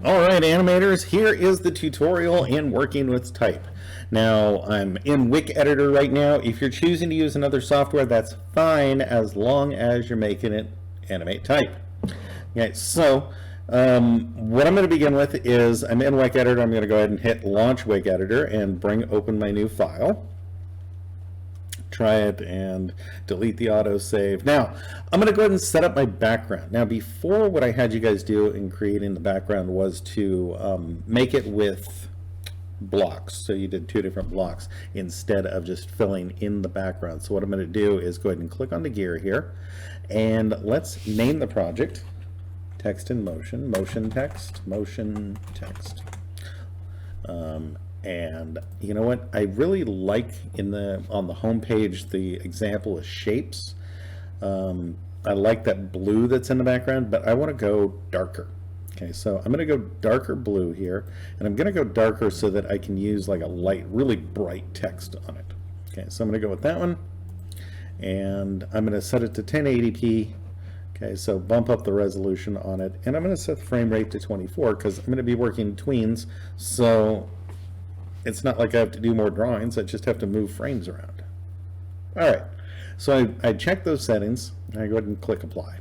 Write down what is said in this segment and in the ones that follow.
Alright animators, here is the tutorial in working with type. Now I'm in Wick Editor right now. If you're choosing to use another software, that's fine as long as you're making it animate type. Okay, so what I'm going to begin with is I'm in Wick Editor. I'm going to go ahead and hit launch Wick Editor and bring open my new file. Try it and delete the autosave. Now, I'm going to go ahead and set up my background. Now, before, what I had you guys do in creating the background was to make it with blocks. So you did two different blocks instead of just filling in the background. So what I'm going to do is go ahead and click on the gear here, and let's name the project text in motion, motion text. And you know what, I really like on the home page the example of shapes. I like that blue that's in the background, but I want to go darker. Okay, so I'm going to go darker blue here, and I'm going to go darker so that I can use like a light, really bright text on it. Okay, so I'm going to go with that one, and I'm going to set it to 1080p. Okay, so bump up the resolution on it, and I'm going to set the frame rate to 24 because I'm going to be working tweens, so it's not like I have to do more drawings, I just have to move frames around. Alright, so I check those settings, and I go ahead and click apply.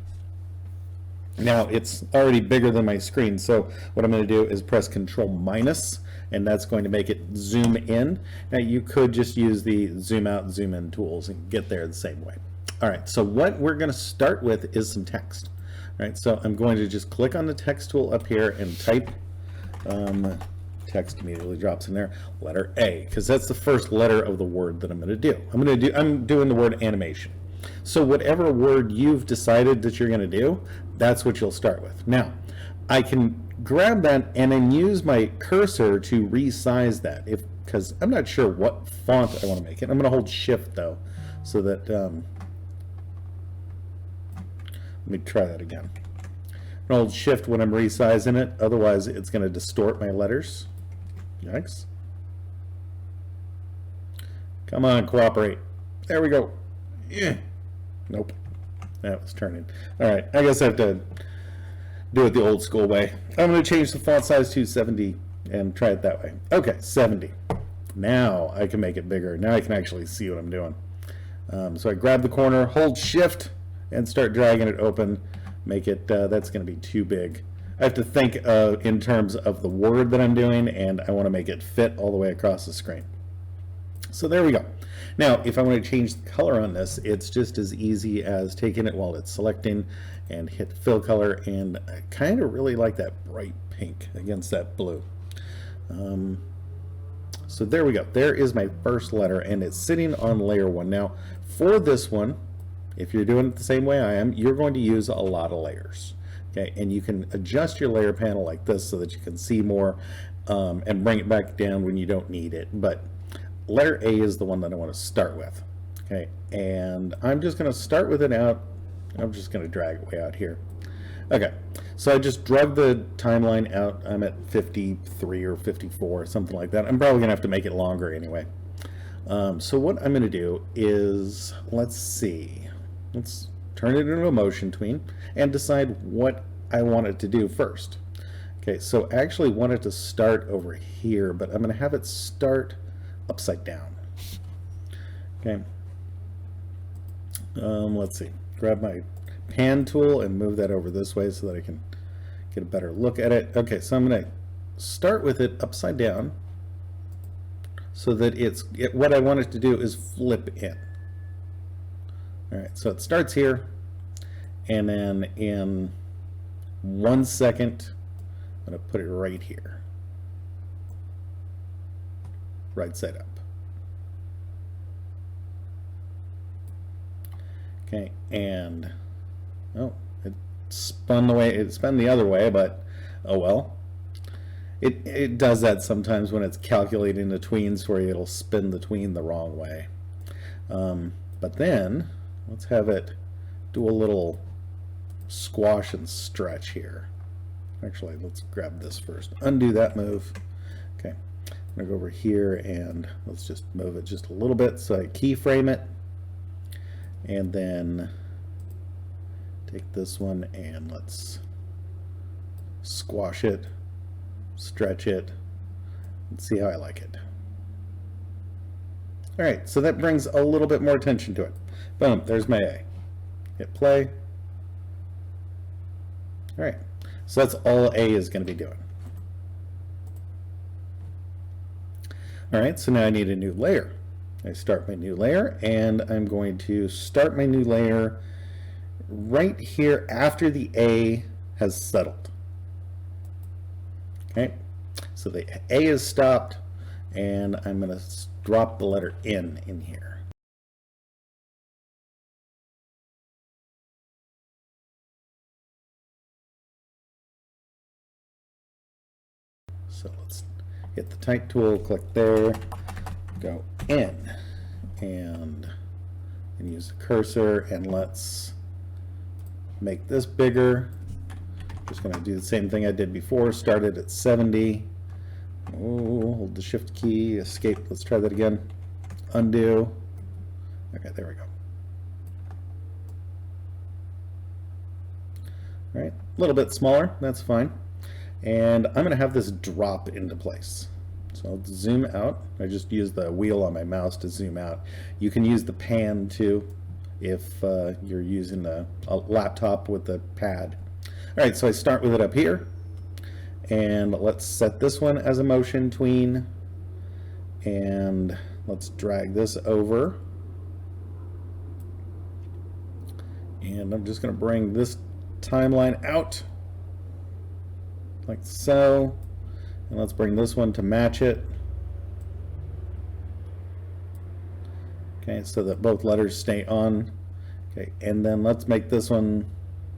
Now it's already bigger than my screen, so what I'm going to do is press Control minus, and that's going to make it zoom in. Now you could just use the zoom out, zoom in tools and get there the same way. Alright, so what we're going to start with is some text. Alright, so I'm going to just click on the text tool up here and type text immediately drops in there, letter A, because that's the first letter of the word that I'm going to do. I'm doing the word animation. So whatever word you've decided that you're going to do, that's what you'll start with. Now, I can grab that and then use my cursor to resize that, because I'm not sure what font I want to make it. I'm going to hold Shift though, so that let me try that again. I'm going to hold Shift when I'm resizing it, otherwise it's going to distort my letters. Yikes. Come on, cooperate. There we go. Yeah. Nope. That was turning. Alright, I guess I have to do it the old school way. I'm going to change the font size to 70 and try it that way. Okay, 70. Now I can make it bigger. Now I can actually see what I'm doing. So I grab the corner, hold Shift, and start dragging it open. Make it, that's going to be too big. I have to think in terms of the word that I'm doing, and I want to make it fit all the way across the screen. So there we go. Now, if I want to change the color on this, it's just as easy as taking it while it's selecting and hit fill color, and I kind of really like that bright pink against that blue. So there we go. There is my first letter, and it's sitting on layer 1. Now, for this one, if you're doing it the same way I am, you're going to use a lot of layers. Okay, and you can adjust your layer panel like this so that you can see more and bring it back down when you don't need it. But letter A is the one that I want to start with. Okay, and I'm just going to start with it out. I'm just going to drag it way out here. Okay, so I just drug the timeline out. I'm at 53 or 54, something like that. I'm probably going to have to make it longer anyway. So what I'm going to do is, let's see. Let's turn it into a motion tween and decide what I want it to do first. Okay, so I actually want it to start over here, but I'm going to have it start upside down. Okay, let's see. Grab my pan tool and move that over this way so that I can get a better look at it. Okay, so I'm going to start with it upside down so that what I want it to do is flip in. Alright, so it starts here, and then in 1 second, I'm going to put it right here. Right side up. Okay, and oh, it spun the other way, but oh well. It does that sometimes when it's calculating the tweens, where it'll spin the tween the wrong way. But then let's have it do a little squash and stretch here. Actually, let's grab this first. Undo that move. Okay, I'm gonna go over here and let's just move it just a little bit so I keyframe it, and then take this one and let's squash it stretch it, and see how I like it. All right, so that brings a little bit more attention to it. Boom, there's my A. Hit play. All right, so that's all A is going to be doing. All right, so now I need a new layer. I start my new layer, and I'm going to start my new layer right here after the A has settled. Okay, so the A is stopped, and I'm going to drop the letter N in here. So let's hit the type tool, click there, go N, and use the cursor, and let's make this bigger. Just going to do the same thing I did before, started at 70. Oh, hold the shift key, escape. Let's try that again. Undo. Okay, there we go. All right, a little bit smaller, that's fine. And I'm going to have this drop into place. So I'll zoom out. I just use the wheel on my mouse to zoom out. You can use the pan too if you're using a laptop with a pad. All right, so I start with it up here. And let's set this one as a motion tween. And let's drag this over. And I'm just going to bring this timeline out like so. And let's bring this one to match it. Okay, so that both letters stay on. Okay, and then let's make this one,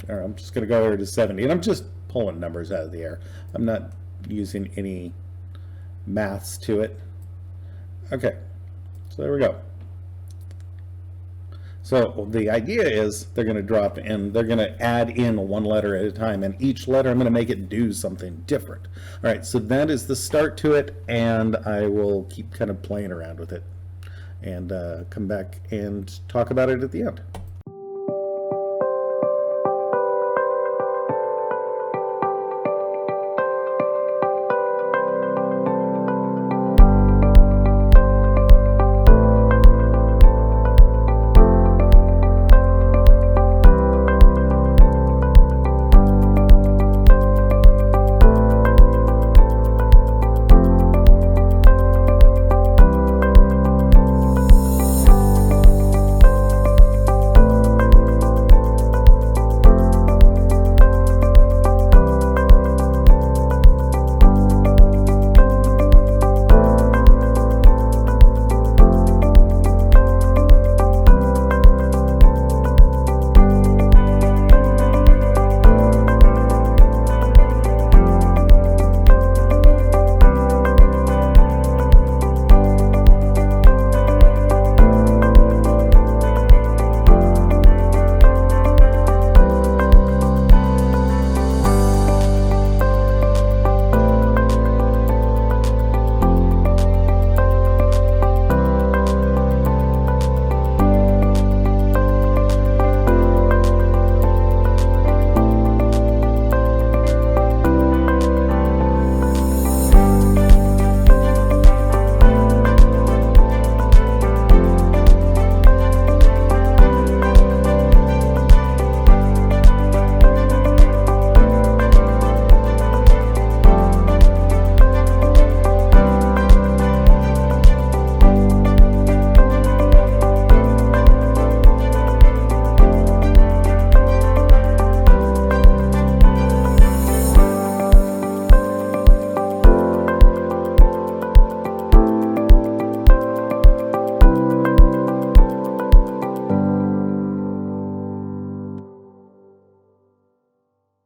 or I'm just going to go over to 70. And I'm just pulling numbers out of the air. I'm not using any maths to it. Okay, so there we go. So the idea is they're going to drop in, they're going to add in one letter at a time, and each letter I'm going to make it do something different. All right, so that is the start to it, and I will keep kind of playing around with it and come back and talk about it at the end.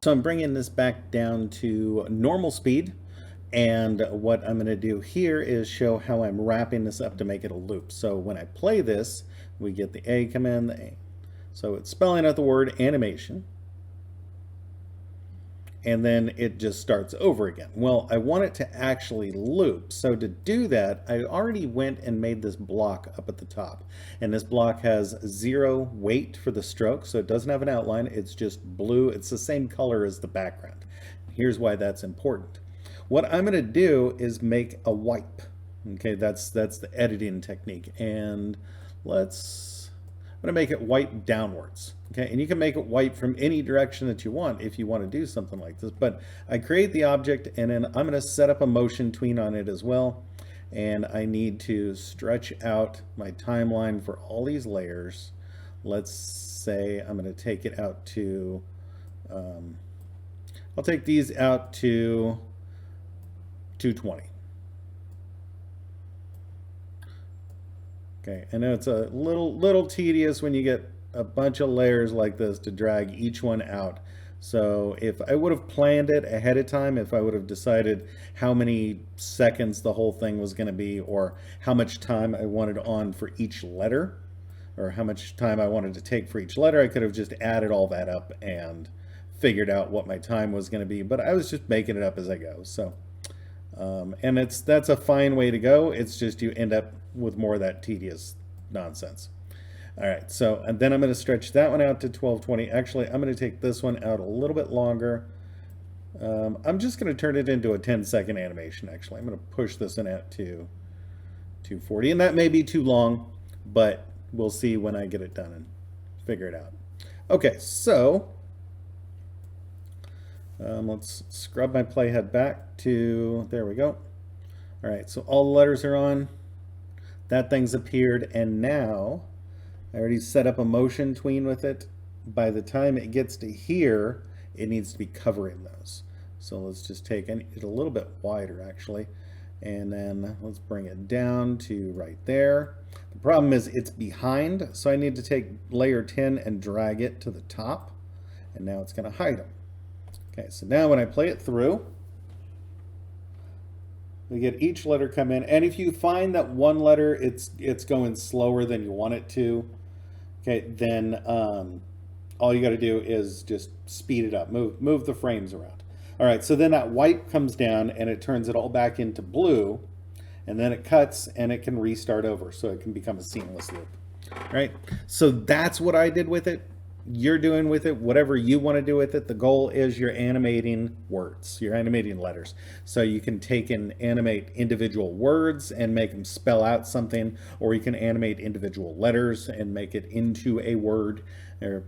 So I'm bringing this back down to normal speed, and what I'm going to do here is show how I'm wrapping this up to make it a loop. So when I play this, we get the A come in, the A. So it's spelling out the word animation, and then it just starts over again. Well, I want it to actually loop. So to do that, I already went and made this block up at the top. And this block has 0 weight for the stroke, so it doesn't have an outline. It's just blue. It's the same color as the background. Here's why that's important. What I'm going to do is make a wipe. Okay, that's the editing technique. And I'm going to make it wipe downwards. Okay, and you can make it wipe from any direction that you want if you want to do something like this. But I create the object, and then I'm going to set up a motion tween on it as well. And I need to stretch out my timeline for all these layers. Let's say I'm going to take it out to, I'll take these out to 220. Okay, I know it's a little tedious when you get a bunch of layers like this to drag each one out. So if I would have planned it ahead of time, if I would have decided how many seconds the whole thing was going to be, or how much time I wanted on for each letter, or how much time I wanted to take for each letter, I could have just added all that up and figured out what my time was going to be. But I was just making it up as I go. So, and that's a fine way to go. It's just you end up with more of that tedious nonsense. All right, so and then I'm going to stretch that one out to 1220. Actually, I'm going to take this one out a little bit longer. I'm just going to turn it into a 10-second animation, actually. I'm going to push this one out to 240, and that may be too long, but we'll see when I get it done and figure it out. Okay, so let's scrub my playhead back to, there we go. All right, so all the letters are on. That thing's appeared, and now I already set up a motion tween with it. By the time it gets to here, it needs to be covering those. So let's just take it a little bit wider, actually. And then let's bring it down to right there. The problem is it's behind, so I need to take layer 10 and drag it to the top. And now it's going to hide them. Okay, so now when I play it through, we get each letter come in, and if you find that one letter it's going slower than you want it to, okay, then all you got to do is just speed it up, move the frames around. All right, so then that white comes down and it turns it all back into blue, and then it cuts and it can restart over, so it can become a seamless loop. All right, so that's what I did with it. You're doing with it whatever you want to do with it. The goal is you're animating words, you're animating letters. So you can take and animate individual words and make them spell out something, or you can animate individual letters and make it into a word. Or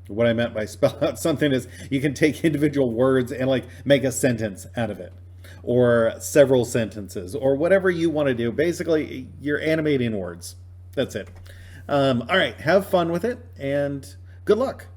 what I meant by spell out something is you can take individual words and like make a sentence out of it, or several sentences, or whatever you want to do. Basically, you're animating words. That's it. All right, have fun with it, and good luck.